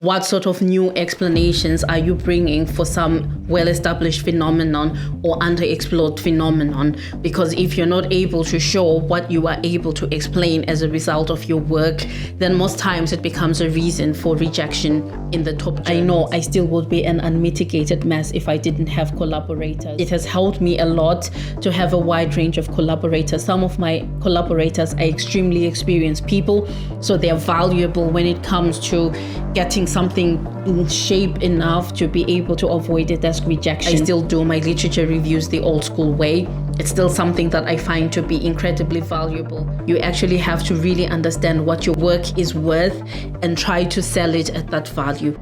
What sort of new explanations are you bringing for some well-established phenomenon or underexplored phenomenon? Because if you're not able to show what you are able to explain as a result of your work, then most times it becomes a reason for rejection in the top journals. I know I still would be an unmitigated mess if I didn't have collaborators. It has helped me a lot to have a wide range of collaborators. Some of my collaborators are extremely experienced people, so they're valuable when it comes to getting something in shape enough to be able to avoid a desk rejection. I still do my literature reviews the old school way. It's still something that I find to be incredibly valuable. You actually have to really understand what your work is worth and try to sell it at that value.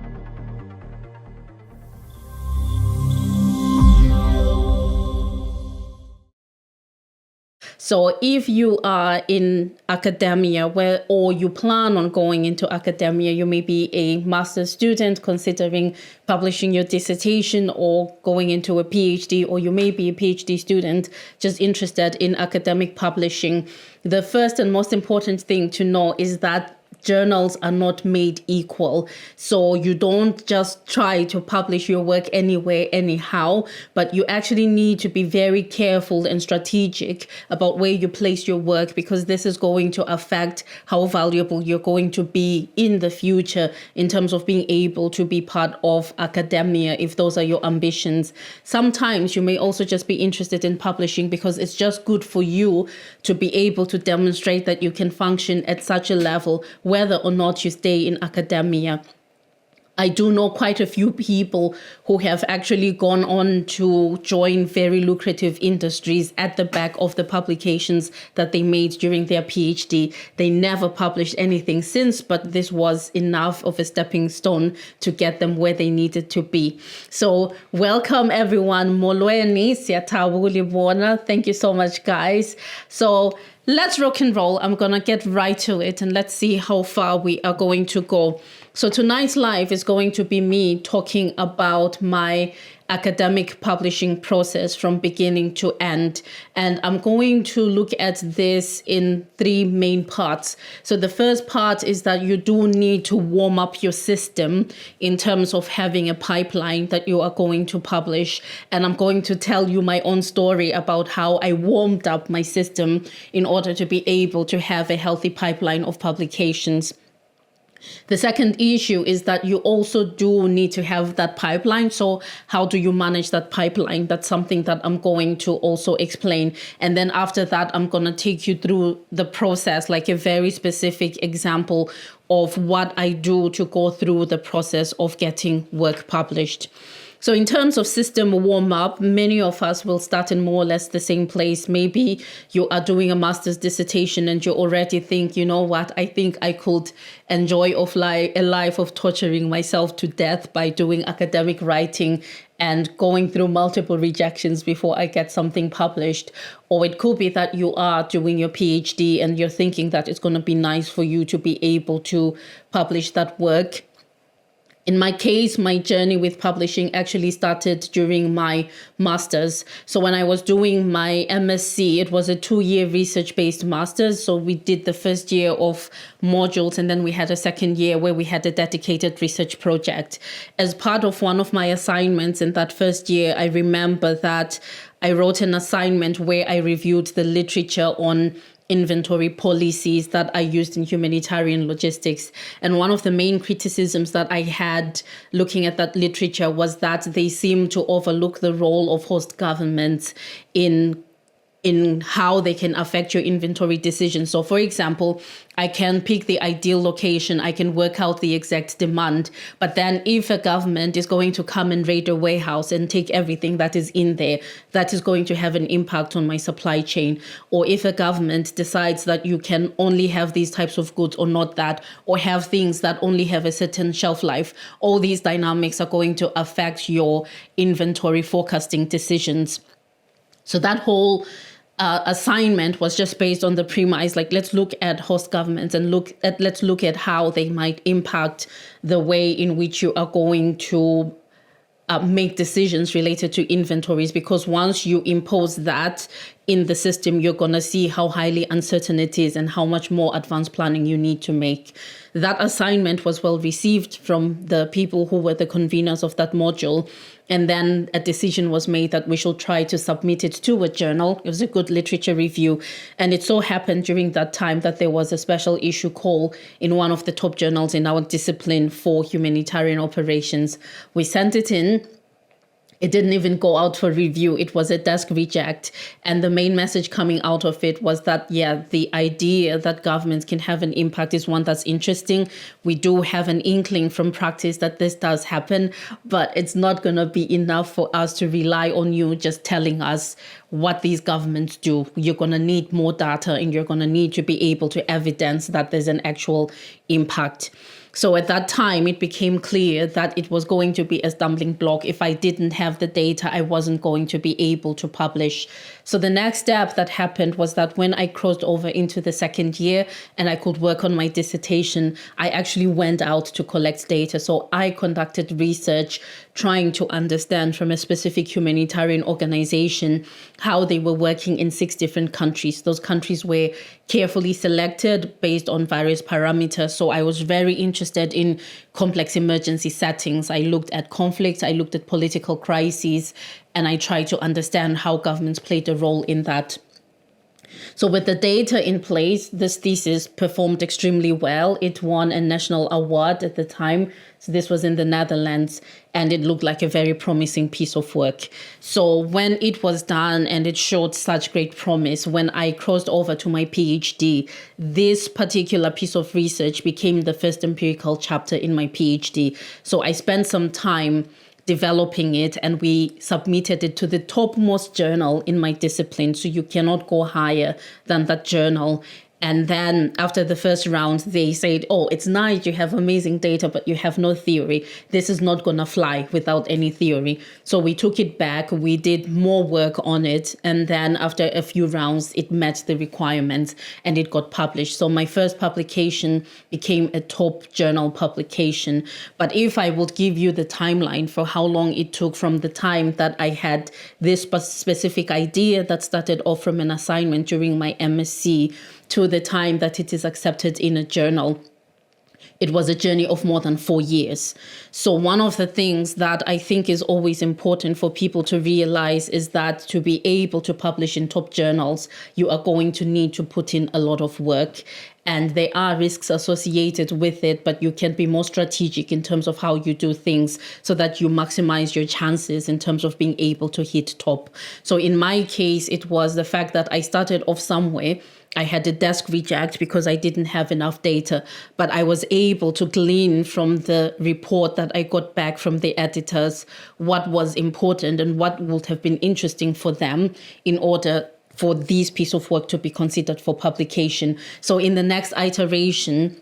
So if you are in academia or you plan on going into academia, you may be a master's student considering publishing your dissertation or going into a PhD, or you may be a PhD student just interested in academic publishing. The first and most important thing to know is that journals are not made equal. So you don't just try to publish your work anywhere, anyhow, but you actually need to be very careful and strategic about where you place your work, because this is going to affect how valuable you're going to be in the future in terms of being able to be part of academia, if those are your ambitions. Sometimes you may also just be interested in publishing because it's just good for you to be able to demonstrate that you can function at such a level, whether or not you stay in academia. I do know quite a few people who have actually gone on to join very lucrative industries at the back of the publications that they made during their PhD. They never published anything since, but this was enough of a stepping stone to get them where they needed to be. So welcome everyone. Molweni, siyathabula. Thank you so much, guys. So let's rock and roll. I'm going to get right to it and let's see how far we are going to go. So tonight's live is going to be me talking about my academic publishing process from beginning to end. And I'm going to look at this in three main parts. So the first part is that you do need to warm up your system in terms of having a pipeline that you are going to publish. And I'm going to tell you my own story about how I warmed up my system in order to be able to have a healthy pipeline of publications. The second issue is that you also do need to have that pipeline. So how do you manage that pipeline? That's something that I'm going to also explain. And then after that, I'm going to take you through the process, like a very specific example of what I do to go through the process of getting work published. So in terms of system warm up, many of us will start in more or less the same place. Maybe you are doing a master's dissertation and you already think, you know what, I think I could enjoy a life of torturing myself to death by doing academic writing and going through multiple rejections before I get something published. Or it could be that you are doing your PhD and you're thinking that it's going to be nice for you to be able to publish that work. In my case, my journey with publishing actually started during my master's. So when I was doing my MSc, it was a 2-year research-based master's. So we did the first year of modules, and then we had a second year where we had a dedicated research project. As part of one of my assignments in that first year, I remember that I wrote an assignment where I reviewed the literature on inventory policies that are used in humanitarian logistics. And one of the main criticisms that I had looking at that literature was that they seem to overlook the role of host governments in how they can affect your inventory decisions. So for example, I can pick the ideal location, I can work out the exact demand, but then if a government is going to come and raid a warehouse and take everything that is in there, that is going to have an impact on my supply chain. Or if a government decides that you can only have these types of goods or not that, or have things that only have a certain shelf life, all these dynamics are going to affect your inventory forecasting decisions. So that whole assignment was just based on the premise, like, let's look at host governments and let's look at how they might impact the way in which you are going to make decisions related to inventories. Because once you impose that, in the system, you're going to see how highly uncertain it is and how much more advanced planning you need to make. That assignment was well received from the people who were the conveners of that module. And then a decision was made that we should try to submit it to a journal. It was a good literature review. And it so happened during that time that there was a special issue call in one of the top journals in our discipline for humanitarian operations. We sent it in. It didn't even go out for review. It was a desk reject. And the main message coming out of it was that, the idea that governments can have an impact is one that's interesting. We do have an inkling from practice that this does happen, but it's not going to be enough for us to rely on you just telling us what these governments do. You're going to need more data, and you're going to need to be able to evidence that there's an actual impact. So at that time, it became clear that it was going to be a stumbling block. If I didn't have the data, I wasn't going to be able to publish. So the next step that happened was that when I crossed over into the second year and I could work on my dissertation, I actually went out to collect data. So I conducted research trying to understand from a specific humanitarian organization how they were working in 6 different countries. Those countries were carefully selected based on various parameters. So I was very interested in complex emergency settings. I looked at conflicts, I looked at political crises, and I tried to understand how governments played a role in that. So with the data in place, this thesis performed extremely well. It won a national award at the time. So this was in the Netherlands, and it looked like a very promising piece of work. So when it was done and it showed such great promise, when I crossed over to my PhD, this particular piece of research became the first empirical chapter in my PhD. So I spent some time developing it, and we submitted it to the topmost journal in my discipline. So you cannot go higher than that journal. And then after the first round, they said, oh, it's nice, you have amazing data, but you have no theory. This is not going to fly without any theory. So we took it back. We did more work on it. And then after a few rounds, it met the requirements and it got published. So my first publication became a top journal publication. But if I would give you the timeline for how long it took from the time that I had this specific idea that started off from an assignment during my MSc to the time that it is accepted in a journal, it was a journey of more than 4 years. So one of the things that I think is always important for people to realize is that to be able to publish in top journals, you are going to need to put in a lot of work. And there are risks associated with it, but you can be more strategic in terms of how you do things so that you maximize your chances in terms of being able to hit top. So in my case, it was the fact that I started off somewhere. I had a desk reject because I didn't have enough data, but I was able to glean from the report that I got back from the editors what was important and what would have been interesting for them in order for this piece of work to be considered for publication. So in the next iteration,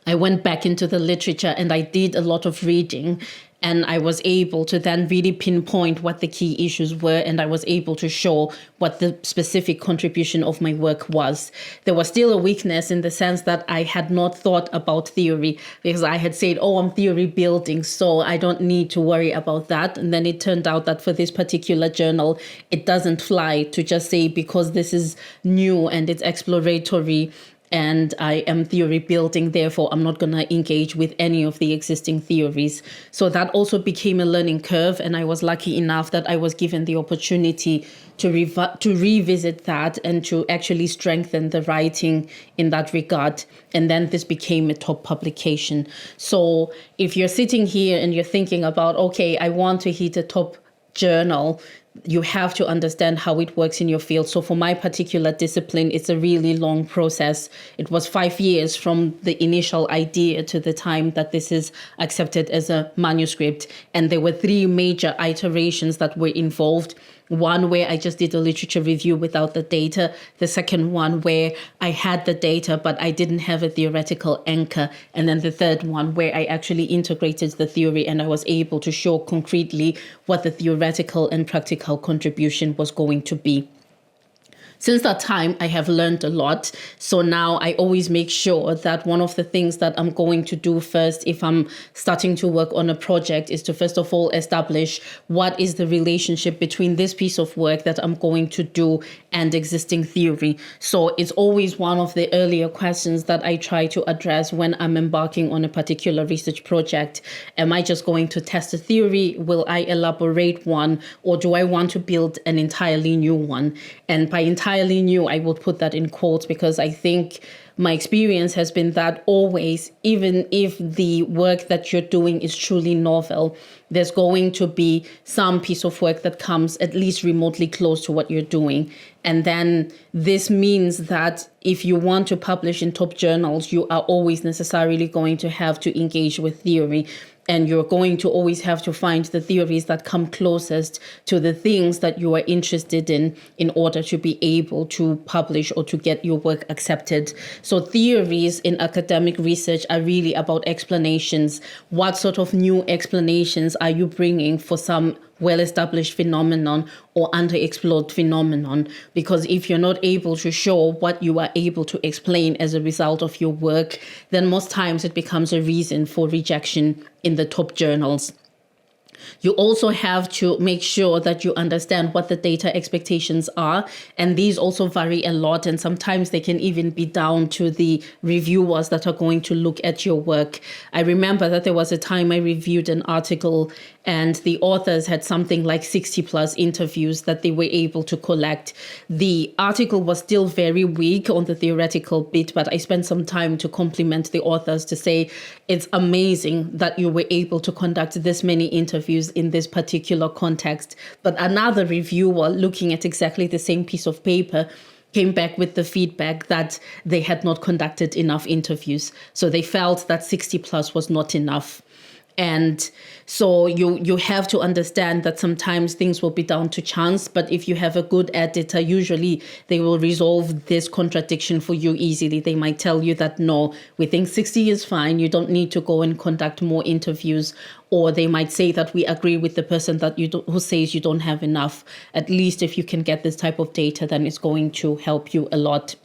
I went back into the literature and I did a lot of reading, and I was able to then really pinpoint what the key issues were, and I was able to show what the specific contribution of my work was. There was still a weakness in the sense that I had not thought about theory, because I had said, oh, I'm theory building, so I don't need to worry about that. And then it turned out that for this particular journal, it doesn't fly to just say, because this is new and it's exploratory, and I am theory building, therefore I'm not going to engage with any of the existing theories. So that also became a learning curve, and I was lucky enough that I was given the opportunity to revisit that and to actually strengthen the writing in that regard. And then this became a top publication. So if you're sitting here and you're thinking about, okay, I want to hit a top journal, you have to understand how it works in your field. So for my particular discipline, it's a really long process. It was 5 years from the initial idea to the time that this is accepted as a manuscript. And there were 3 major iterations that were involved. One where I just did a literature review without the data. The second one where I had the data, but I didn't have a theoretical anchor. And then the third one where I actually integrated the theory and I was able to show concretely what the theoretical and practical contribution was going to be. Since that time, I have learned a lot. So now I always make sure that one of the things that I'm going to do first, if I'm starting to work on a project, is to first of all establish what is the relationship between this piece of work that I'm going to do and existing theory. So it's always one of the earlier questions that I try to address when I'm embarking on a particular research project. Am I just going to test a theory? Will I elaborate one? Or do I want to build an entirely new one? And by entirely new, I will put that in quotes, because I think my experience has been that always, even if the work that you're doing is truly novel, there's going to be some piece of work that comes at least remotely close to what you're doing. And then this means that if you want to publish in top journals, you are always necessarily going to have to engage with theory. And you're going to always have to find the theories that come closest to the things that you are interested in order to be able to publish or to get your work accepted. So theories in academic research are really about explanations. What sort of new explanations are you bringing for some well-established phenomenon or underexplored phenomenon? Because if you're not able to show what you are able to explain as a result of your work, then most times it becomes a reason for rejection in the top journals. You also have to make sure that you understand what the data expectations are. And these also vary a lot. And sometimes they can even be down to the reviewers that are going to look at your work. I remember that there was a time I reviewed an article and the authors had something like 60 plus interviews that they were able to collect. The article was still very weak on the theoretical bit, but I spent some time to compliment the authors to say, it's amazing that you were able to conduct this many interviews in this particular context. But another reviewer looking at exactly the same piece of paper came back with the feedback that they had not conducted enough interviews. So they felt that 60 plus was not enough. And so you have to understand that sometimes things will be down to chance, but if you have a good editor, usually they will resolve this contradiction for you easily. They might tell you that, no, we think 60 is fine. You don't need to go and conduct more interviews. Or they might say that we agree with the person that who says you don't have enough. At least if you can get this type of data, then it's going to help you a lot.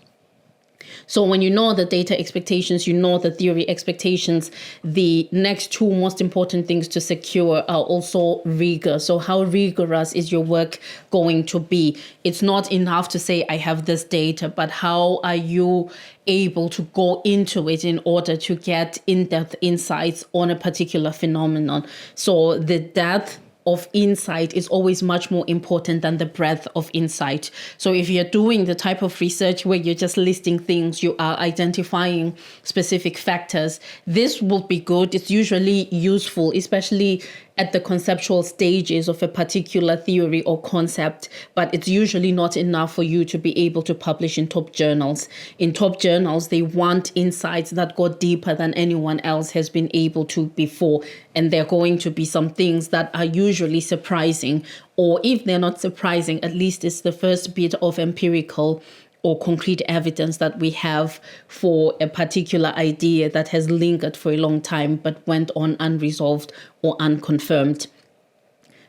So when you know the data expectations, you know the theory expectations, the next two most important things to secure are also rigor. So how rigorous is your work going to be? It's not enough to say, I have this data, but how are you able to go into it in order to get in-depth insights on a particular phenomenon? So the depth of insight is always much more important than the breadth of insight. So if you're doing the type of research where you're just listing things, you are identifying specific factors, this will be good. It's usually useful, especially at the conceptual stages of a particular theory or concept, but it's usually not enough for you to be able to publish in top journals. In top journals, they want insights that go deeper than anyone else has been able to before. And there are going to be some things that are usually surprising, or if they're not surprising, at least it's the first bit of empirical or concrete evidence that we have for a particular idea that has lingered for a long time but went on unresolved or unconfirmed.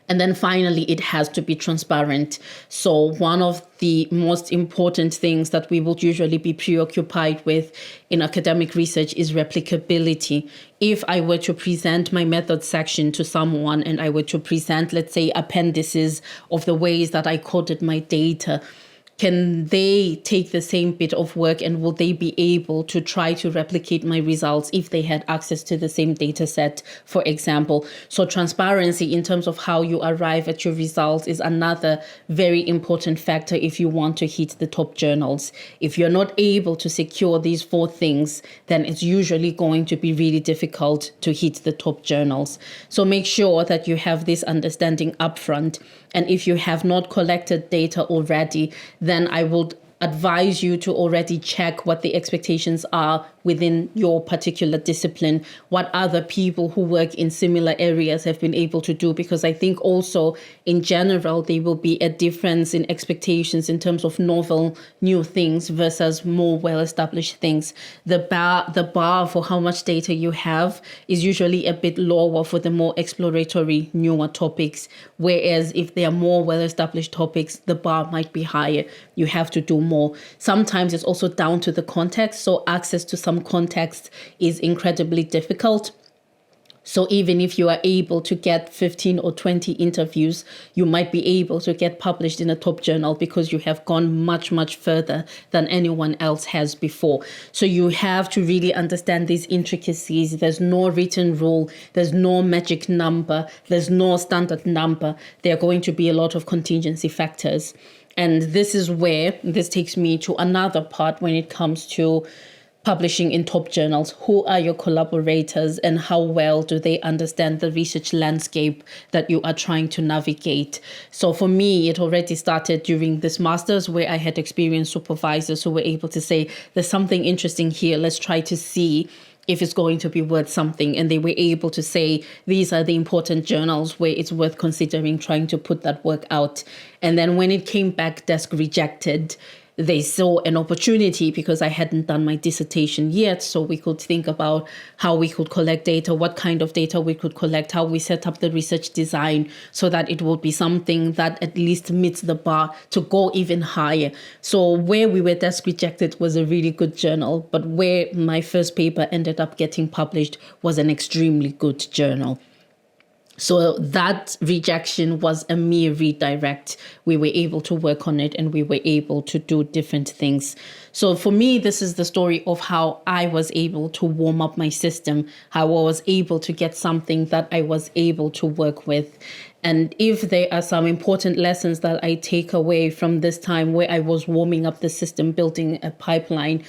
And then finally, it has to be transparent. So one of the most important things that we would usually be preoccupied with in academic research is replicability. If I were to present my method section to someone and I were to present, let's say, appendices of the ways that I coded my data, can they take the same bit of work and will they be able to try to replicate my results if they had access to the same data set, for example? So transparency in terms of how you arrive at your results is another very important factor if you want to hit the top journals. If you're not able to secure these four things, then it's usually going to be really difficult to hit the top journals. So make sure that you have this understanding upfront. And if you have not collected data already, then I would advise you to already check what the expectations are within your particular discipline, what other people who work in similar areas have been able to do. Because I think also in general, there will be a difference in expectations in terms of novel, new things versus more well-established things. The bar for how much data you have is usually a bit lower for the more exploratory, newer topics. Whereas if they are more well-established topics, the bar might be higher. You have to do more. Sometimes it's also down to the context. So access to some context is incredibly difficult. So even if you are able to get 15 or 20 interviews, you might be able to get published in a top journal because you have gone much, much further than anyone else has before. So you have to really understand these intricacies. There's no written rule. There's no magic number. There's no standard number. There are going to be a lot of contingency factors. And this is where this takes me to another part when it comes to publishing in top journals. Who are your collaborators and how well do they understand the research landscape that you are trying to navigate? So for me, it already started during this master's where I had experienced supervisors who were able to say, there's something interesting here. Let's try to see if it's going to be worth something. And they were able to say, these are the important journals where it's worth considering trying to put that work out. And then when it came back desk rejected, they saw an opportunity because I hadn't done my dissertation yet. So we could think about how we could collect data, what kind of data we could collect, how we set up the research design so that it will be something that at least meets the bar to go even higher. So where we were desk rejected was a really good journal, but where my first paper ended up getting published was an extremely good journal. So that rejection was a mere redirect. We were able to work on it and we were able to do different things. So for me, this is the story of how I was able to warm up my system, how I was able to get something that I was able to work with. And if there are some important lessons that I take away from this time where I was warming up the system, building a pipeline,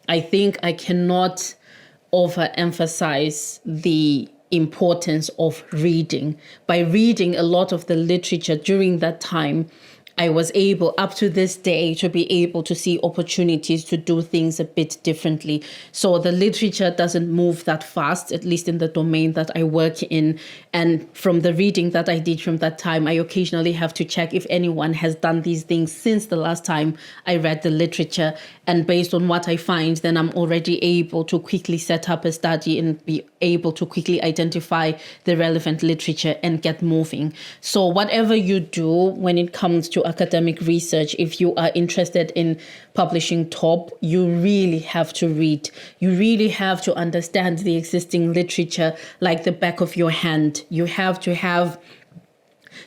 I think I cannot overemphasize the importance of reading. By reading a lot of the literature during that time, I was able, up to this day, to be able to see opportunities to do things a bit differently. So the literature doesn't move that fast, at least in the domain that I work in. And from the reading that I did from that time, I occasionally have to check if anyone has done these things since the last time I read the literature. And based on what I find, then I'm already able to quickly set up a study and be able to quickly identify the relevant literature and get moving. So whatever you do when it comes to academic research, if you are interested in publishing top, you really have to read. You really have to understand the existing literature like the back of your hand. You have to have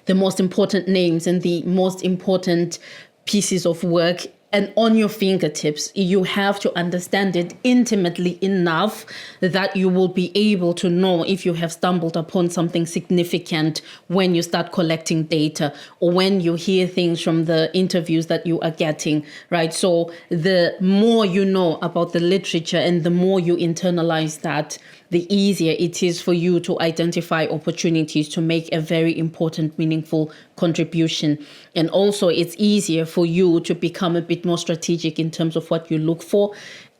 the most important names and the most important pieces of work and on your fingertips. You have to understand it intimately enough that you will be able to know if you have stumbled upon something significant when you start collecting data or when you hear things from the interviews that you are getting, right? So the more you know about the literature and the more you internalize that, the easier it is for you to identify opportunities to make a very important, meaningful contribution. And also it's easier for you to become a bit more strategic in terms of what you look for.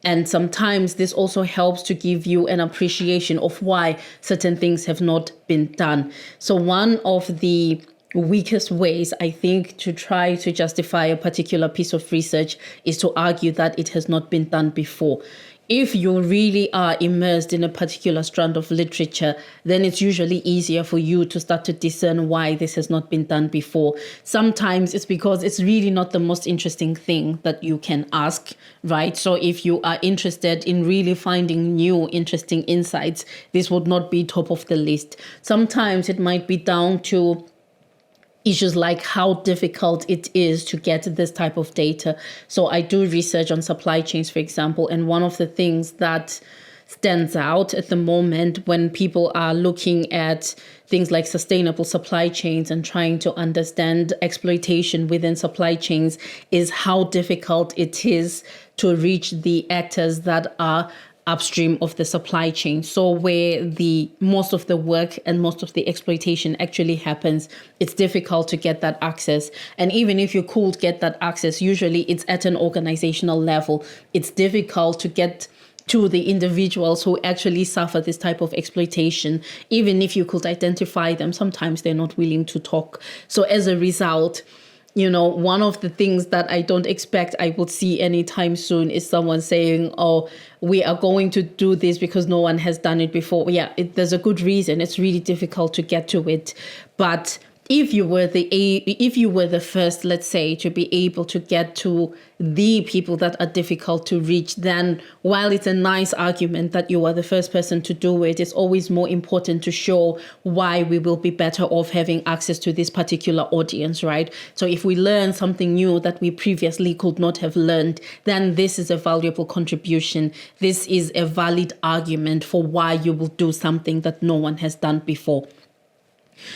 And sometimes this also helps to give you an appreciation of why certain things have not been done. So one of the weakest ways, I think, to try to justify a particular piece of research is to argue that it has not been done before. If you really are immersed in a particular strand of literature, then it's usually easier for you to start to discern why this has not been done before. Sometimes it's because it's really not the most interesting thing that you can ask, right? So if you are interested in really finding new, interesting insights, this would not be top of the list. Sometimes it might be down to issues like how difficult it is to get this type of data. So I do research on supply chains, for example, and one of the things that stands out at the moment when people are looking at things like sustainable supply chains and trying to understand exploitation within supply chains is how difficult it is to reach the actors that are upstream of the supply chain. So where the most of the work and most of the exploitation actually happens, it's difficult to get that access. And even if you could get that access, usually it's at an organizational level. It's difficult to get to the individuals who actually suffer this type of exploitation. Even if you could identify them, sometimes they're not willing to talk. So as a result, one of the things that I don't expect I will see anytime soon is someone saying, oh, we are going to do this because no one has done it before. Yeah, there's a good reason. It's really difficult to get to it. But if you were the first, let's say, to be able to get to the people that are difficult to reach, then while it's a nice argument that you are the first person to do it, it's always more important to show why we will be better off having access to this particular audience, right? So if we learn something new that we previously could not have learned, then this is a valuable contribution. This is a valid argument for why you will do something that no one has done before.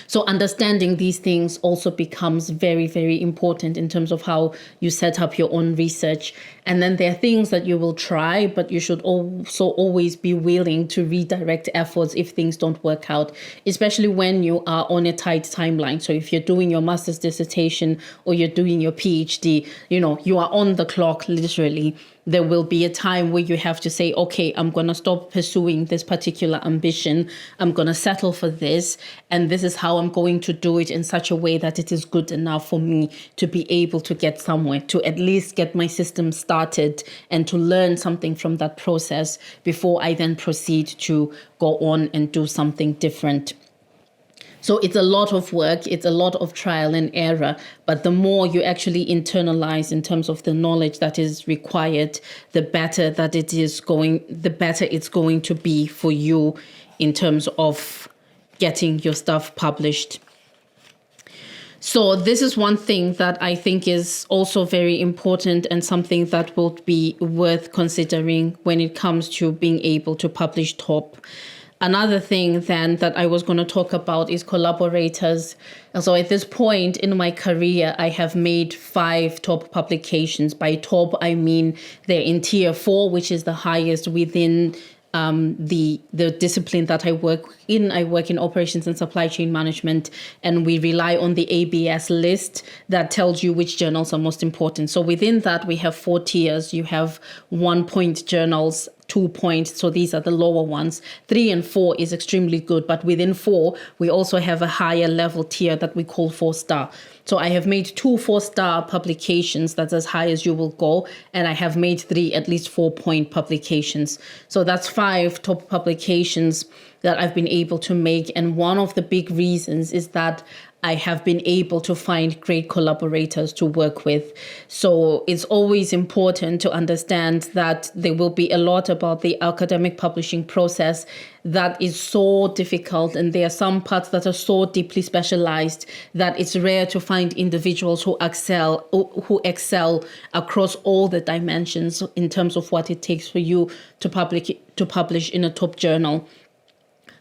So understanding these things also becomes very, very important in terms of how you set up your own research. And then there are things that you will try, but you should also always be willing to redirect efforts if things don't work out, especially when you are on a tight timeline. So if you're doing your master's dissertation or you're doing your PhD, you are on the clock, literally. There will be a time where you have to say, okay, I'm going to stop pursuing this particular ambition. I'm going to settle for this. And this is how I'm going to do it in such a way that it is good enough for me to be able to get somewhere, to at least get my system started and to learn something from that process before I then proceed to go on and do something different. So it's a lot of work, it's a lot of trial and error, but the more you actually internalize in terms of the knowledge that is required, the better it's going to be for you in terms of getting your stuff published. So this is one thing that I think is also very important and something that will be worth considering when it comes to being able to publish top. Another thing then that I was going to talk about is collaborators. So at this point in my career, I have made 5 top publications. By top, I mean they're in tier 4, which is the highest within the discipline that I work in. I work in operations and supply chain management, and we rely on the ABS list that tells you which journals are most important. So within that, we have 4 tiers. You have 1-point journals, 2 points. So these are the lower ones. 3 and 4 is extremely good. But within 4, we also have a higher level tier that we call 4-star. So I have made 2 4-star publications. That's as high as you will go. And I have made 3 at least 4-point publications. So that's 5 top publications that I've been able to make. And one of the big reasons is that I have been able to find great collaborators to work with. So it's always important to understand that there will be a lot about the academic publishing process that is so difficult. And there are some parts that are so deeply specialized that it's rare to find individuals who excel across all the dimensions in terms of what it takes for you to publish in a top journal.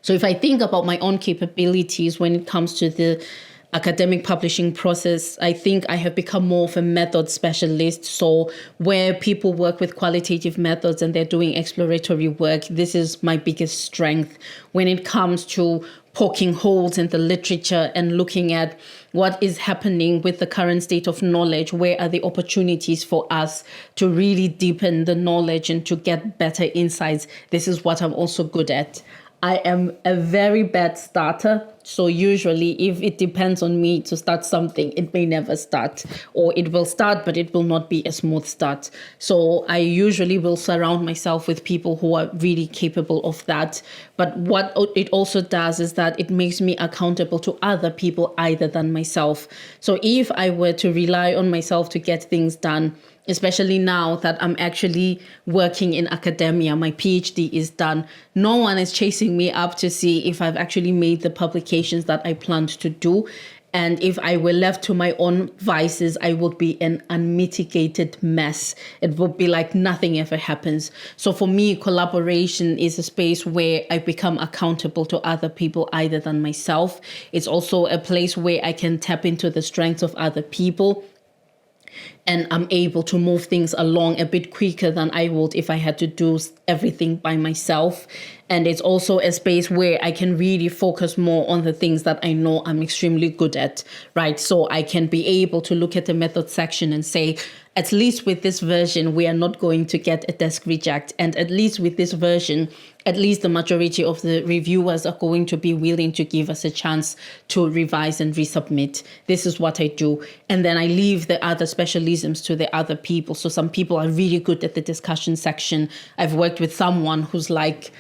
So if I think about my own capabilities when it comes to the academic publishing process, I think I have become more of a method specialist. So where people work with qualitative methods and they're doing exploratory work, this is my biggest strength when it comes to poking holes in the literature and looking at what is happening with the current state of knowledge. Where are the opportunities for us to really deepen the knowledge and to get better insights? This is what I'm also good at. I am a very bad starter. So usually if it depends on me to start something, it may never start, or it will start, but it will not be a smooth start. So I usually will surround myself with people who are really capable of that. But what it also does is that it makes me accountable to other people other than myself. So if I were to rely on myself to get things done, especially now that I'm actually working in academia, my PhD is done, no one is chasing me up to see if I've actually made the publications that I planned to do. And if I were left to my own vices, I would be an unmitigated mess. It would be like nothing ever happens. So for me, collaboration is a space where I become accountable to other people other than myself. It's also a place where I can tap into the strengths of other people. And I'm able to move things along a bit quicker than I would if I had to do everything by myself. And it's also a space where I can really focus more on the things that I know I'm extremely good at, right? So I can be able to look at the method section and say, at least with this version, we are not going to get a desk reject. And at least with this version, at least the majority of the reviewers are going to be willing to give us a chance to revise and resubmit. This is what I do. And then I leave the other specialisms to the other people. So some people are really good at the discussion section. I've worked with someone who's like,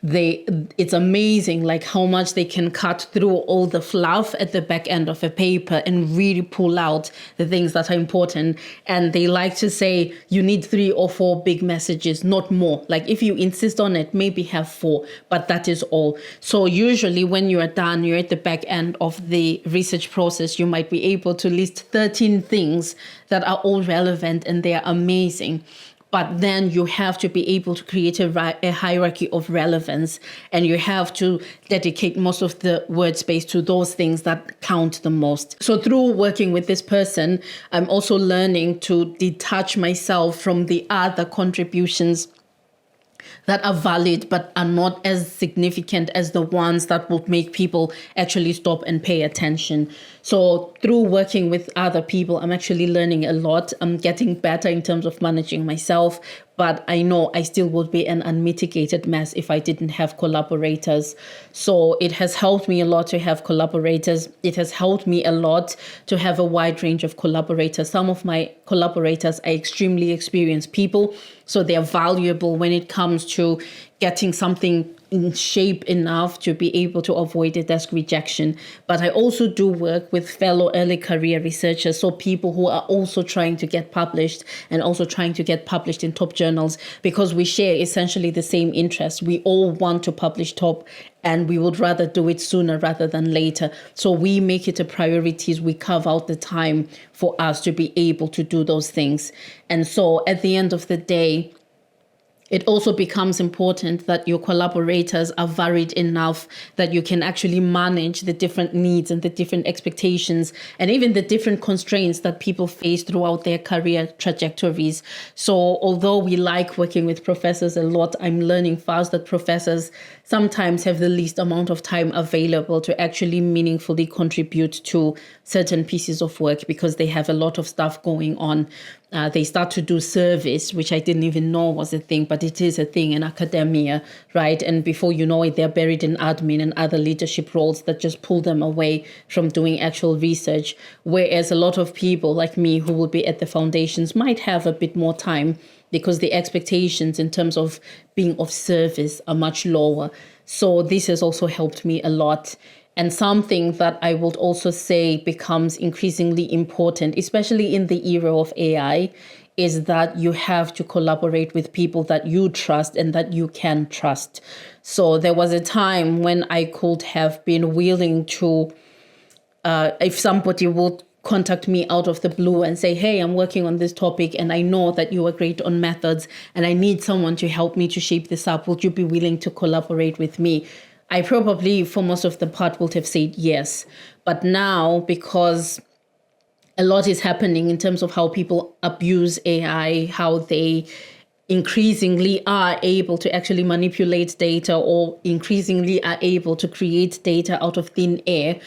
it's amazing like how much they can cut through all the fluff at the back end of a paper and really pull out the things that are important. And they like to say you need 3 or 4 big messages, not more. Like if you insist on it, maybe have 4, but that is all. So usually when you are done, you're at the back end of the research process, you might be able to list 13 things that are all relevant and they are amazing. But then you have to be able to create a hierarchy of relevance, and you have to dedicate most of the word space to those things that count the most. So through working with this person, I'm also learning to detach myself from the other contributions that are valid but are not as significant as the ones that would make people actually stop and pay attention. So through working with other people, I'm actually learning a lot. I'm getting better in terms of managing myself, but I know I still would be an unmitigated mess if I didn't have collaborators. So it has helped me a lot to have collaborators. It has helped me a lot to have a wide range of collaborators. Some of my collaborators are extremely experienced people, so they're valuable when it comes to getting something in shape enough to be able to avoid a desk rejection. But I also do work with fellow early career researchers, so people who are also trying to get published and also trying to get published in top journals, because we share essentially the same interest. We all want to publish top, and we would rather do it sooner rather than later. So we make it a priority. We carve out the time for us to be able to do those things. And so at the end of the day, it also becomes important that your collaborators are varied enough that you can actually manage the different needs and the different expectations and even the different constraints that people face throughout their career trajectories. So although we like working with professors a lot, I'm learning fast that professors sometimes have the least amount of time available to actually meaningfully contribute to certain pieces of work because they have a lot of stuff going on. They start to do service, which I didn't even know was a thing, but it is a thing in academia, right? And before you know it, they're buried in admin and other leadership roles that just pull them away from doing actual research. Whereas a lot of people like me who will be at the foundations might have a bit more time because the expectations in terms of being of service are much lower. So this has also helped me a lot. And something that I would also say becomes increasingly important, especially in the era of AI, is that you have to collaborate with people that you trust and that you can trust. So there was a time when I could have been willing to, if somebody would contact me out of the blue and say, hey, I'm working on this topic and I know that you are great on methods and I need someone to help me to shape this up. Would you be willing to collaborate with me? I probably, for most of the part, would have said yes. But now, because a lot is happening in terms of how people abuse AI, how they increasingly are able to actually manipulate data or increasingly are able to create data out of thin air.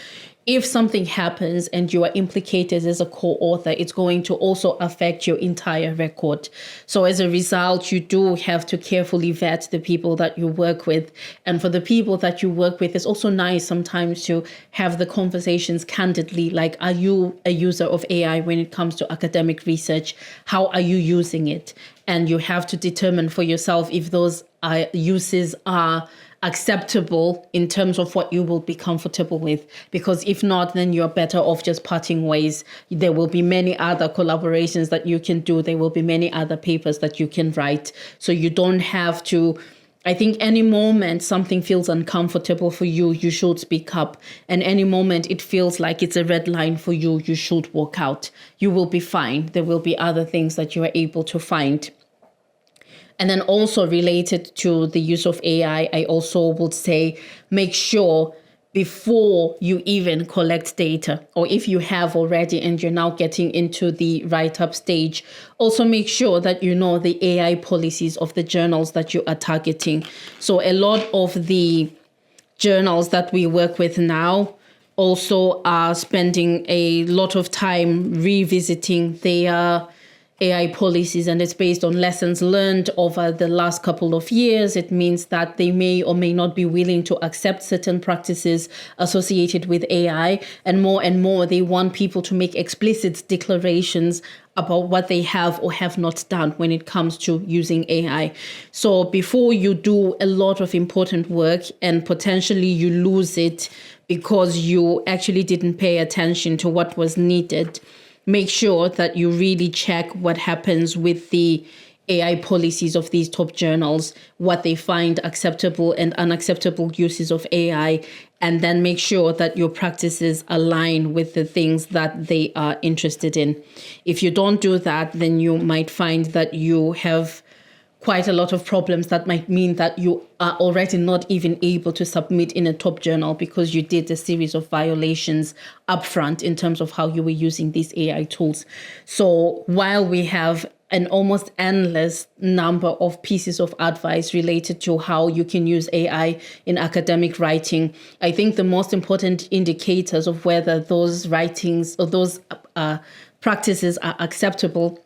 If something happens and you are implicated as a co-author, it's going to also affect your entire record. So as a result, you do have to carefully vet the people that you work with. And for the people that you work with, it's also nice sometimes to have the conversations candidly, like, are you a user of AI when it comes to academic research? How are you using it? And you have to determine for yourself if those uses are acceptable in terms of what you will be comfortable with, because if not, then you're better off just parting ways. There will be many other collaborations that you can do. There will be many other papers that you can write. So you don't have to, I think any moment something feels uncomfortable for you, you should speak up. And any moment it feels like it's a red line for you, you should walk out. You will be fine. There will be other things that you are able to find. And then also related to the use of AI, I also would say, make sure before you even collect data, or if you have already and you're now getting into the write-up stage, also make sure that you know the AI policies of the journals that you are targeting. So a lot of the journals that we work with now also are spending a lot of time revisiting their AI policies, and it's based on lessons learned over the last couple of years. It means that they may or may not be willing to accept certain practices associated with AI, and more they want people to make explicit declarations about what they have or have not done when it comes to using AI. So before you do a lot of important work and potentially you lose it because you actually didn't pay attention to what was needed, make sure that you really check what happens with the AI policies of these top journals, what they find acceptable and unacceptable uses of AI, and then make sure that your practices align with the things that they are interested in. If you don't do that, then you might find that you have quite a lot of problems that might mean that you are already not even able to submit in a top journal because you did a series of violations upfront in terms of how you were using these AI tools. So while we have an almost endless number of pieces of advice related to how you can use AI in academic writing, I think the most important indicators of whether those writings or those practices are acceptable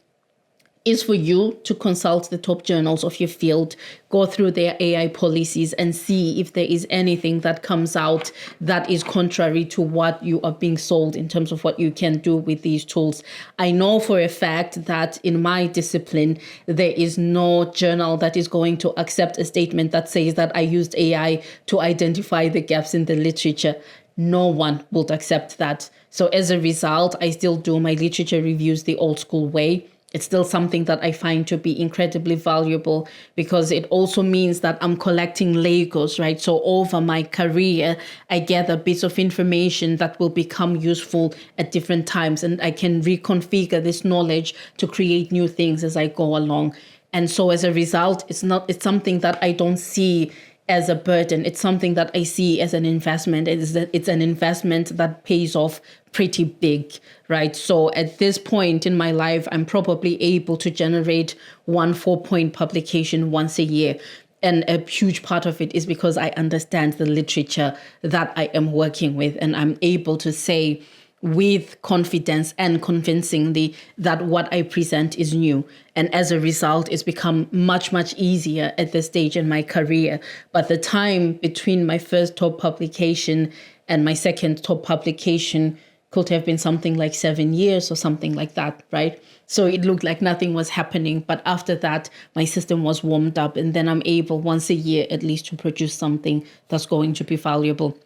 is for you to consult the top journals of your field, go through their AI policies and see if there is anything that comes out that is contrary to what you are being sold in terms of what you can do with these tools. I know for a fact that in my discipline, there is no journal that is going to accept a statement that says that I used AI to identify the gaps in the literature. No one would accept that. So as a result, I still do my literature reviews the old school way. It's still something that I find to be incredibly valuable because it also means that I'm collecting Legos, right? So over my career, I gather bits of information that will become useful at different times, and I can reconfigure this knowledge to create new things as I go along. And so as a result, it's something that I don't see as a burden. It's something that I see as an investment. It's an investment that pays off pretty big, right? So at this point in my life, I'm probably able to generate 1 4-point publication once a year. And a huge part of it is because I understand the literature that I am working with, and I'm able to say with confidence and convincingly that what I present is new. And as a result, it's become much, much easier at this stage in my career. But the time between my first top publication and my second top publication could have been something like 7 years or something like that, right? So it looked like nothing was happening. But after that, my system was warmed up, and then I'm able once a year at least to produce something that's going to be valuable.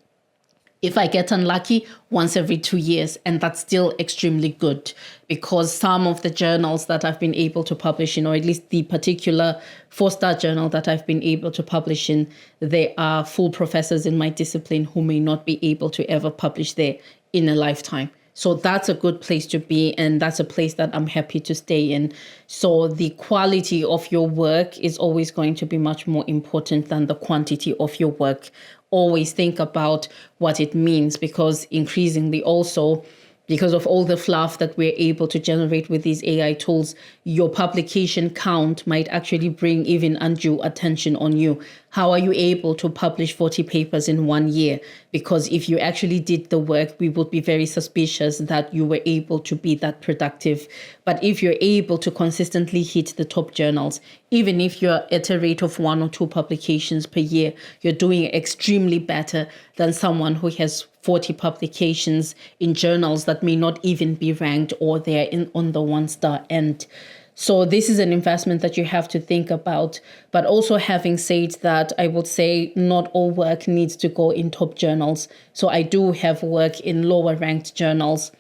If I get unlucky, once every 2 years, and that's still extremely good because some of the journals that I've been able to publish in, or at least the particular 4-star journal that I've been able to publish in, there are full professors in my discipline who may not be able to ever publish there in a lifetime. So that's a good place to be, and that's a place that I'm happy to stay in. So the quality of your work is always going to be much more important than the quantity of your work. Always think about what it means, because increasingly also, because of all the fluff that we're able to generate with these AI tools, your publication count might actually bring even undue attention on you. How are you able to publish 40 papers in 1 year? Because if you actually did the work, we would be very suspicious that you were able to be that productive. But if you're able to consistently hit the top journals, even if you're at a rate of 1 or 2 publications per year, you're doing extremely better than someone who has 40 publications in journals that may not even be ranked, or they're on the 1-star end. So this is an investment that you have to think about. But also, having said that, I would say not all work needs to go in top journals. So I do have work in lower ranked journals.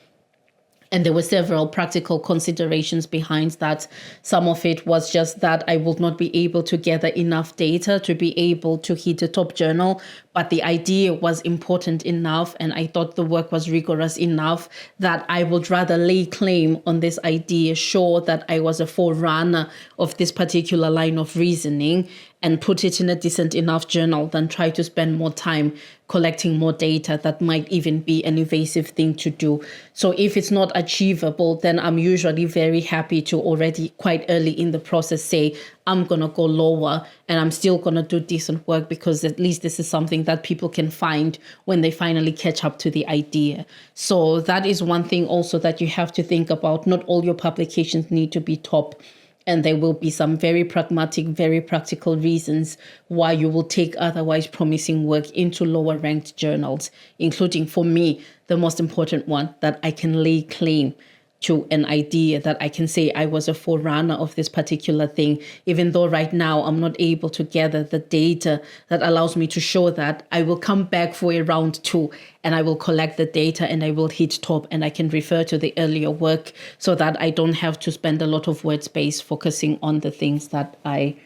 And there were several practical considerations behind that. Some of it was just that I would not be able to gather enough data to be able to hit a top journal. but the idea was important enough and I thought the work was rigorous enough that I would rather lay claim on this idea, show that I was a forerunner of this particular line of reasoning and put it in a decent enough journal than try to spend more time collecting more data that might even be an invasive thing to do. So if it's not achievable, then I'm usually very happy to already quite early in the process say, I'm going to go lower and I'm still going to do decent work because at least this is something that people can find when they finally catch up to the idea. So that is one thing also that you have to think about. Not all your publications need to be top. And there will be some very pragmatic, very practical reasons why you will take otherwise promising work into lower ranked journals, including for me, the most important one, that I can lay claim to an idea, that I can say I was a forerunner of this particular thing, even though right now I'm not able to gather the data that allows me to show that. I will come back for a round 2 and I will collect the data and I will hit top and I can refer to the earlier work so that I don't have to spend a lot of word space focusing on the things that I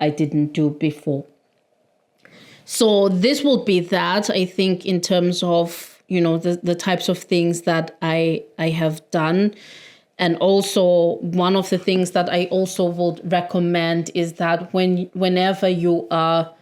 didn't do before. So this will be that, I think, in terms of the types of things that I have done. And also one of the things that I also would recommend is that whenever you are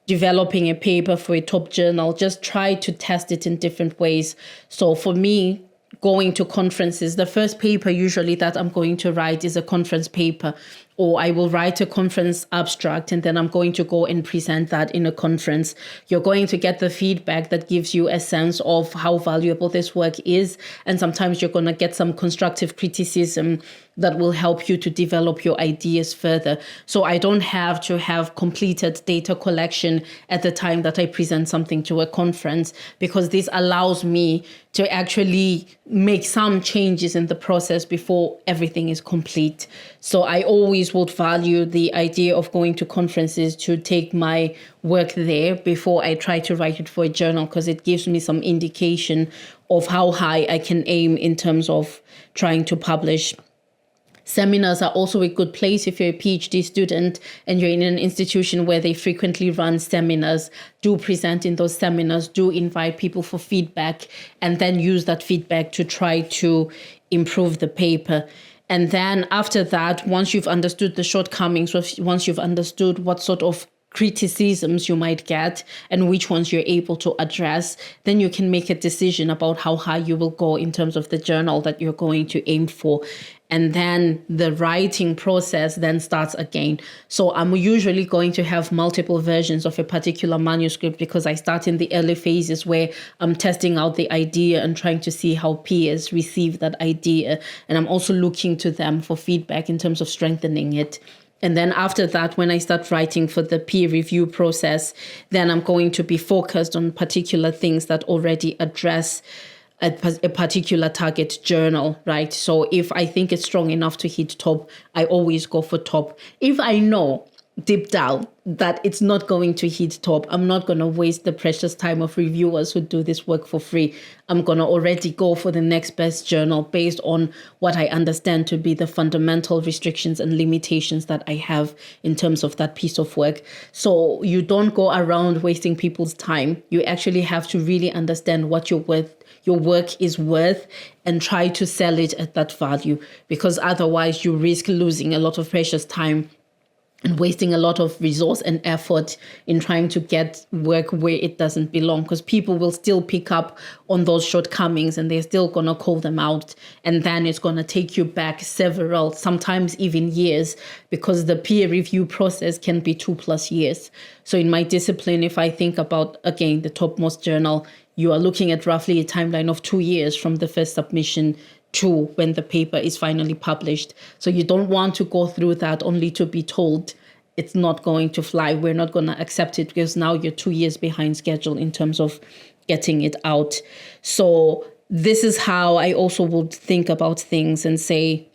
developing a paper for a top journal, just try to test it in different ways. So for me, going to conferences, the first paper usually that I'm going to write is a conference paper, or I will write a conference abstract and then I'm going to go and present that in a conference. You're going to get the feedback that gives you a sense of how valuable this work is. And sometimes you're going to get some constructive criticism that will help you to develop your ideas further. So I don't have to have completed data collection at the time that I present something to a conference, because this allows me to actually make some changes in the process before everything is complete. So I always would value the idea of going to conferences to take my work there before I try to write it for a journal, because it gives me some indication of how high I can aim in terms of trying to publish. Seminars are also a good place if you're a PhD student and you're in an institution where they frequently run seminars. Do present in those seminars, do invite people for feedback, and then use that feedback to try to improve the paper. And then after that, once you've understood the shortcomings, once you've understood what sort of criticisms you might get and which ones you're able to address, then you can make a decision about how high you will go in terms of the journal that you're going to aim for. And then the writing process then starts again. So I'm usually going to have multiple versions of a particular manuscript, because I start in the early phases where I'm testing out the idea and trying to see how peers receive that idea. And I'm also looking to them for feedback in terms of strengthening it. And then after that, when I start writing for the peer review process, then I'm going to be focused on particular things that already address a particular target journal, right? So if I think it's strong enough to hit top, I always go for top. If I know deep down that it's not going to hit top, I'm not going to waste the precious time of reviewers who do this work for free. I'm going to already go for the next best journal based on what I understand to be the fundamental restrictions and limitations that I have in terms of that piece of work. So you don't go around wasting people's time. You actually have to really understand what your work is worth and try to sell it at that value, because otherwise you risk losing a lot of precious time and wasting a lot of resource and effort in trying to get work where it doesn't belong, because people will still pick up on those shortcomings and they're still going to call them out. And then it's going to take you back several, sometimes even years, because the peer review process can be 2+ years. So in my discipline, if I think about, again, the topmost journal, you are looking at roughly a timeline of 2 years from the first submission to when the paper is finally published. So you don't want to go through that only to be told it's not going to fly. We're not going to accept it, because now you're 2 years behind schedule in terms of getting it out. So this is how I also would think about things and say,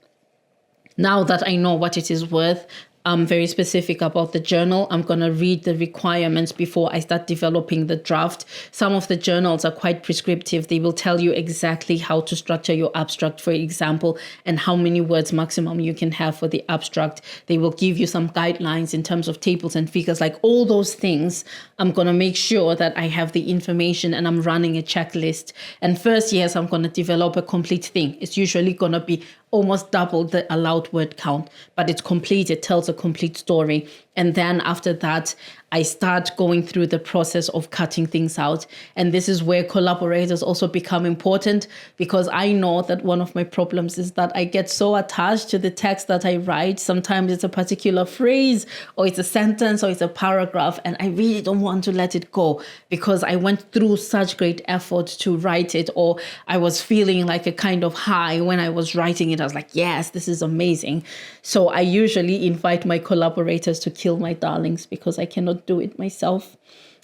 now that I know what it is worth, I'm very specific about the journal. I'm going to read the requirements before I start developing the draft. Some of the journals are quite prescriptive. They will tell you exactly how to structure your abstract, for example, and how many words maximum you can have for the abstract. They will give you some guidelines in terms of tables and figures, like all those things. I'm going to make sure that I have the information and I'm running a checklist. And first, yes, I'm going to develop a complete thing. It's usually going to be almost double the allowed word count, but it's complete. It tells a complete story. And then after that, I start going through the process of cutting things out. And this is where collaborators also become important, because I know that one of my problems is that I get so attached to the text that I write. Sometimes it's a particular phrase or it's a sentence or it's a paragraph, and I really don't want to let it go because I went through such great effort to write it, or I was feeling like a kind of high when I was writing it. I was like, yes, this is amazing. So I usually invite my collaborators to kill my darlings because I cannot do it myself.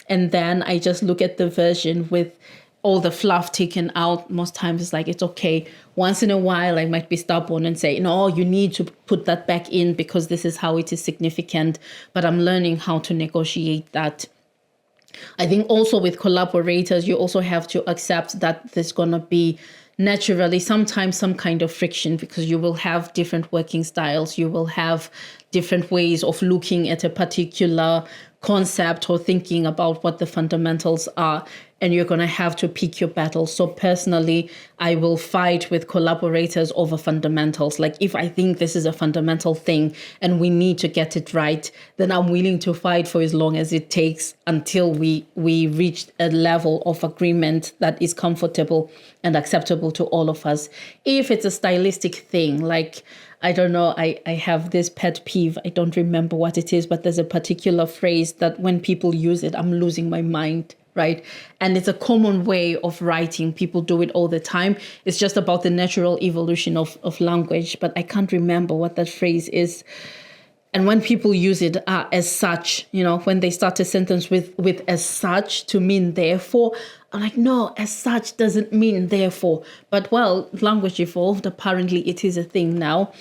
And then I just look at the version with all the fluff taken out. Most times it's like, it's okay. Once in a while, I might be stubborn and say, no, you need to put that back in because this is how it is significant. But I'm learning how to negotiate that. I think also with collaborators, you also have to accept that there's going to be naturally sometimes some kind of friction, because you will have different working styles. You will have different ways of looking at a particular concept or thinking about what the fundamentals are, and you're going to have to pick your battles. So personally, I will fight with collaborators over fundamentals. Like if I think this is a fundamental thing and we need to get it right, then I'm willing to fight for as long as it takes until we reach a level of agreement that is comfortable and acceptable to all of us. If it's a stylistic thing, like, I don't know, I have this pet peeve. I don't remember what it is, but there's a particular phrase that when people use it, I'm losing my mind, right? And it's a common way of writing. People do it all the time. It's just about the natural evolution of language, but I can't remember what that phrase is. And when people use it as such, when they start a sentence with as such to mean therefore, I'm like, no, as such doesn't mean therefore. But well, language evolved. Apparently it is a thing now.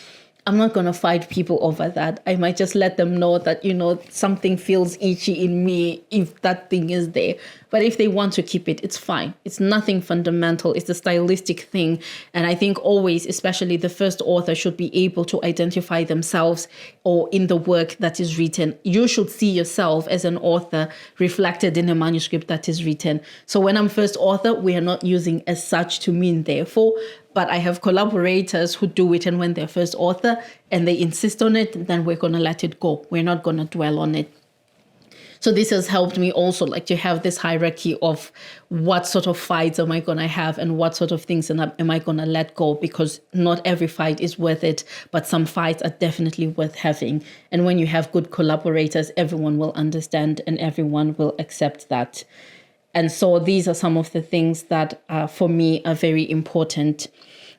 I'm not going to fight people over that. I might just let them know that, something feels itchy in me if that thing is there. But if they want to keep it, it's fine. It's nothing fundamental. It's a stylistic thing. And I think always, especially the first author, should be able to identify themselves or in the work that is written. You should see yourself as an author reflected in a manuscript that is written. So when I'm first author, we are not using as such to mean therefore. But I have collaborators who do it, and when they're first author and they insist on it, then we're going to let it go. We're not going to dwell on it. So this has helped me also, like, to have this hierarchy of what sort of fights am I going to have and what sort of things am I going to let go, because not every fight is worth it, but some fights are definitely worth having. And when you have good collaborators, everyone will understand and everyone will accept that. And so these are some of the things that for me are very important.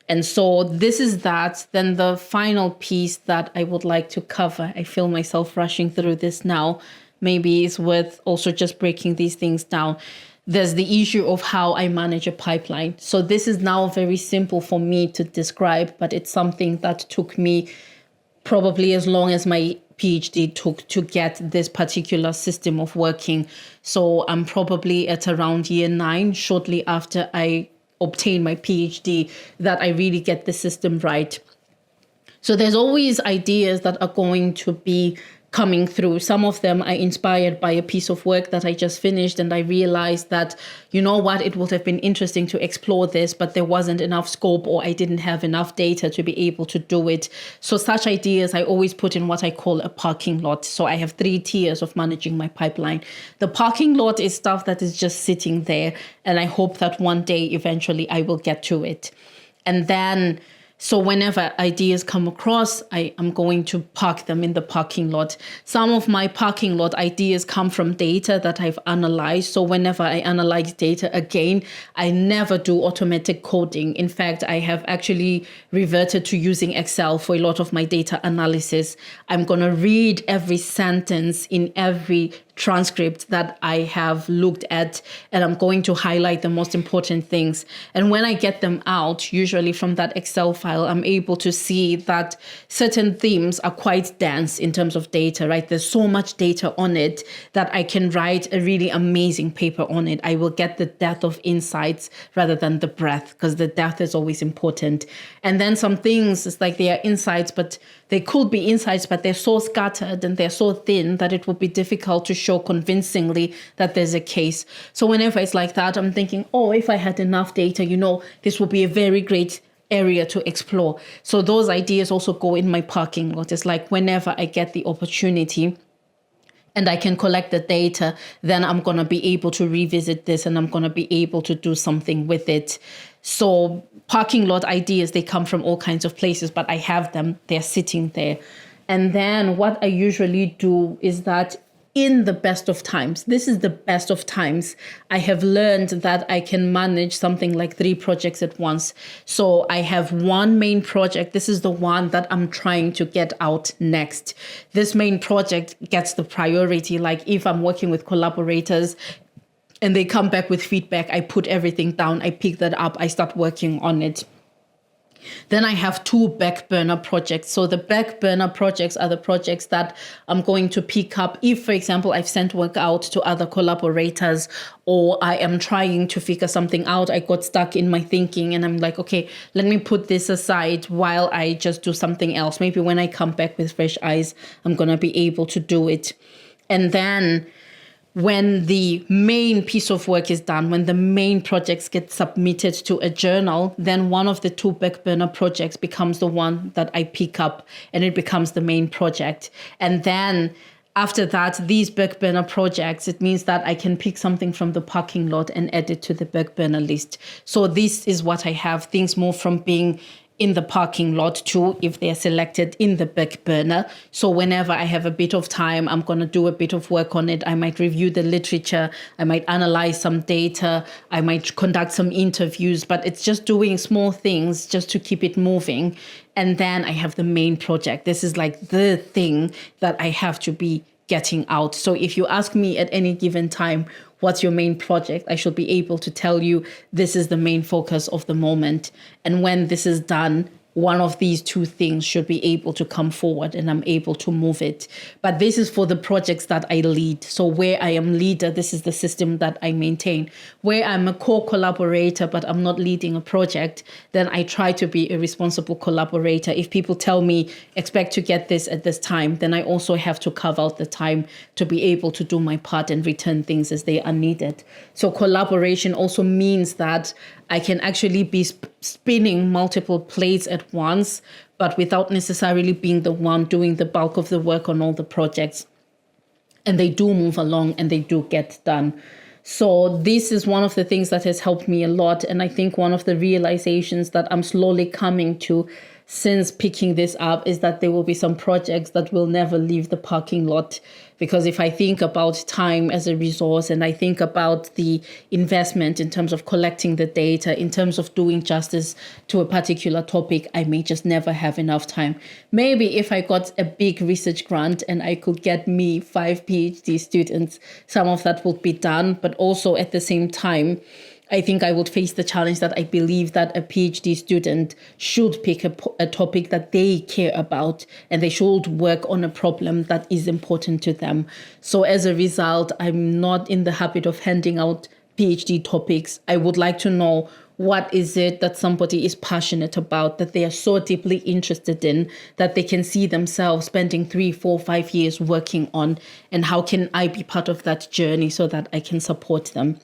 And so this is that. Then the final piece that I would like to cover, I feel myself rushing through this now. Maybe it's worth also just breaking these things down. There's the issue of how I manage a pipeline. So this is now very simple for me to describe, but it's something that took me probably as long as my PhD took to get this particular system of working. So I'm probably at around year 9, shortly after I obtain my PhD, that I really get the system right. So there's always ideas that are going to be coming through. Some of them are inspired by a piece of work that I just finished, and I realized that, it would have been interesting to explore this, but there wasn't enough scope, or I didn't have enough data to be able to do it. So such ideas I always put in what I call a parking lot. So I have 3 tiers of managing my pipeline. The parking lot is stuff that is just sitting there, and I hope that one day eventually I will get to it. And then so whenever ideas come across, I am going to park them in the parking lot. Some of my parking lot ideas come from data that I've analyzed. So whenever I analyze data again, I never do automatic coding. In fact, I have actually reverted to using Excel for a lot of my data analysis. I'm going to read every sentence in every transcript that I have looked at, and I'm going to highlight the most important things. And when I get them out, usually from that Excel file, I'm able to see that certain themes are quite dense in terms of data, right? There's so much data on it that I can write a really amazing paper on it. I will get the depth of insights rather than the breadth, because the depth is always important. And then some things, it's like they are insights, but they could be insights, but they're so scattered and they're so thin that it would be difficult to show convincingly that there's a case. So whenever it's like that, I'm thinking, oh, if I had enough data, this would be a very great area to explore. So those ideas also go in my parking lot. It's like whenever I get the opportunity and I can collect the data, then I'm going to be able to revisit this and I'm going to be able to do something with it. So parking lot ideas, they come from all kinds of places, but I have them, they're sitting there. And then what I usually do is that in the best of times, this is the best of times, I have learned that I can manage something like 3 projects at once. So I have one main project. This is the one that I'm trying to get out next. This main project gets the priority. Like if I'm working with collaborators and they come back with feedback, I put everything down, I pick that up, I start working on it. Then I have 2 back burner projects. So the back burner projects are the projects that I'm going to pick up if, for example, I've sent work out to other collaborators, or I am trying to figure something out. I got stuck in my thinking and I'm like, okay, let me put this aside while I just do something else. Maybe when I come back with fresh eyes, I'm going to be able to do it. And then when the main piece of work is done, when the main projects get submitted to a journal, then one of the 2 back burner projects becomes the one that I pick up and it becomes the main project. And then after that, these back burner projects, it means that I can pick something from the parking lot and add it to the back burner list. So this is what I have. Things move from being in the parking lot too, if they're selected in the back burner. So whenever I have a bit of time, I'm going to do a bit of work on it. I might review the literature. I might analyze some data. I might conduct some interviews, but it's just doing small things just to keep it moving. And then I have the main project. This is like the thing that I have to be getting out. So if you ask me at any given time, what's your main project? I should be able to tell you this is the main focus of the moment. And when this is done, one of these 2 things should be able to come forward and I'm able to move it. But this is for the projects that I lead. So where I am leader, this is the system that I maintain. Where I'm a co-collaborator, but I'm not leading a project, then I try to be a responsible collaborator. If people tell me, expect to get this at this time, then I also have to carve out the time to be able to do my part and return things as they are needed. So collaboration also means that I can actually be spinning multiple plates at once, but without necessarily being the one doing the bulk of the work on all the projects. And they do move along and they do get done. So this is one of the things that has helped me a lot. And I think one of the realizations that I'm slowly coming to since picking this up is that there will be some projects that will never leave the parking lot. Because if I think about time as a resource and I think about the investment in terms of collecting the data, in terms of doing justice to a particular topic, I may just never have enough time. Maybe if I got a big research grant and I could get me 5 PhD students, some of that would be done. But also at the same time, I think I would face the challenge that I believe that a PhD student should pick a topic that they care about and they should work on a problem that is important to them. So as a result, I'm not in the habit of handing out PhD topics. I would like to know what is it that somebody is passionate about, that they are so deeply interested in, that they can see themselves spending 3, 4, 5 years working on, and how can I be part of that journey so that I can support them.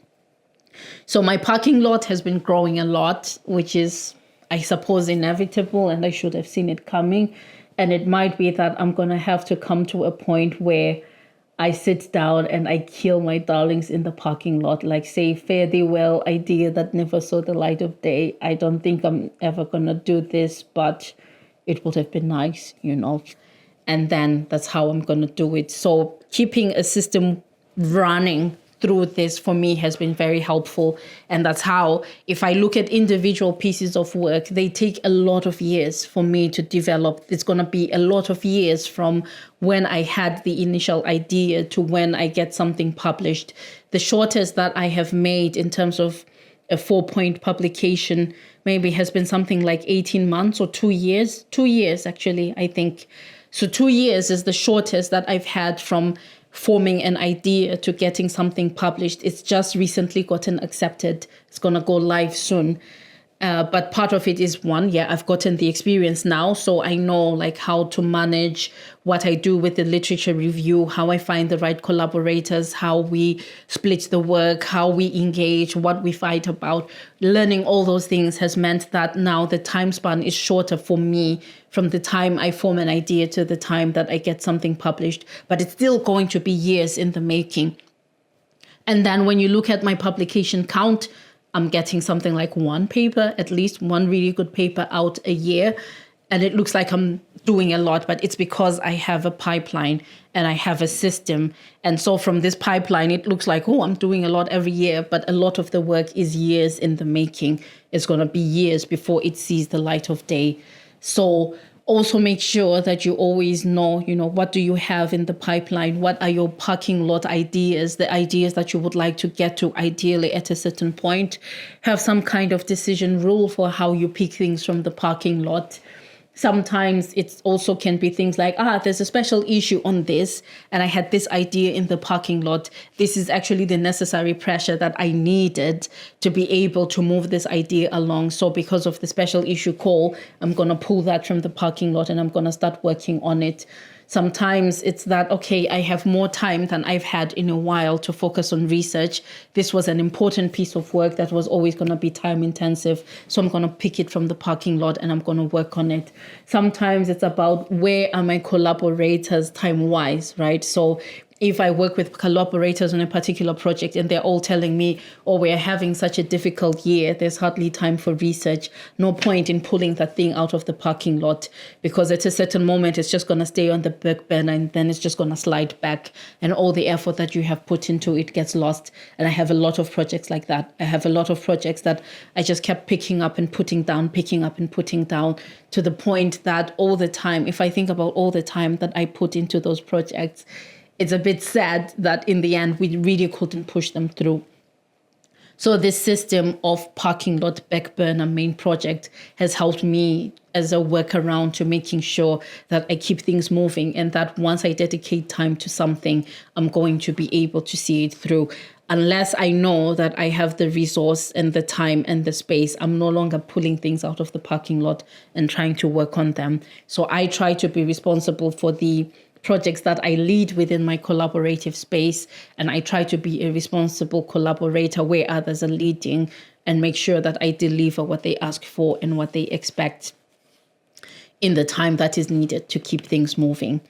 So my parking lot has been growing a lot, which is, I suppose, inevitable, and I should have seen it coming. And it might be that I'm going to have to come to a point where I sit down and I kill my darlings in the parking lot, like say, fare thee well idea that never saw the light of day. I don't think I'm ever going to do this, but it would have been nice, And then that's how I'm going to do it. So keeping a system running through this for me has been very helpful. And that's how, if I look at individual pieces of work, they take a lot of years for me to develop. It's going to be a lot of years from when I had the initial idea to when I get something published. The shortest that I have made in terms of a 4-point publication maybe has been something like 18 months or 2 years. 2 years, actually, I think. So 2 years is the shortest that I've had from forming an idea to getting something published. It's just recently gotten accepted. It's going to go live soon. But part of it is I've gotten the experience now, so I know like how to manage what I do with the literature review, how I find the right collaborators, how we split the work, how we engage, what we fight about. Learning all those things has meant that now the time span is shorter for me from the time I form an idea to the time that I get something published, but it's still going to be years in the making. And then when you look at my publication count, I'm getting something like one paper, at least one really good paper out a year. And it looks like I'm doing a lot, but it's because I have a pipeline and I have a system. And so from this pipeline, it looks like, I'm doing a lot every year, but a lot of the work is years in the making. It's going to be years before it sees the light of day. So also make sure that you always know, what do you have in the pipeline? What are your parking lot ideas, the ideas that you would like to get to ideally at a certain point? Have some kind of decision rule for how you pick things from the parking lot. Sometimes it also can be things like, there's a special issue on this, and I had this idea in the parking lot. This is actually the necessary pressure that I needed to be able to move this idea along. So because of the special issue call, I'm going to pull that from the parking lot and I'm going to start working on it. Sometimes it's that, I have more time than I've had in a while to focus on research. This was an important piece of work that was always going to be time intensive. So I'm going to pick it from the parking lot and I'm going to work on it. Sometimes it's about where are my collaborators time-wise, right? So if I work with collaborators on a particular project and they're all telling me, we're having such a difficult year, there's hardly time for research, no point in pulling that thing out of the parking lot, because at a certain moment, it's just going to stay on the back burner and then it's just going to slide back and all the effort that you have put into it gets lost. And I have a lot of projects like that. I have a lot of projects that I just kept picking up and putting down, to the point that all the time, if I think about all the time that I put into those projects, it's a bit sad that in the end, we really couldn't push them through. So this system of parking lot, back burner, main project has helped me as a workaround to making sure that I keep things moving and that once I dedicate time to something, I'm going to be able to see it through. Unless I know that I have the resource and the time and the space, I'm no longer pulling things out of the parking lot and trying to work on them. So I try to be responsible for the projects that I lead within my collaborative space, and I try to be a responsible collaborator where others are leading and make sure that I deliver what they ask for and what they expect in the time that is needed to keep things moving.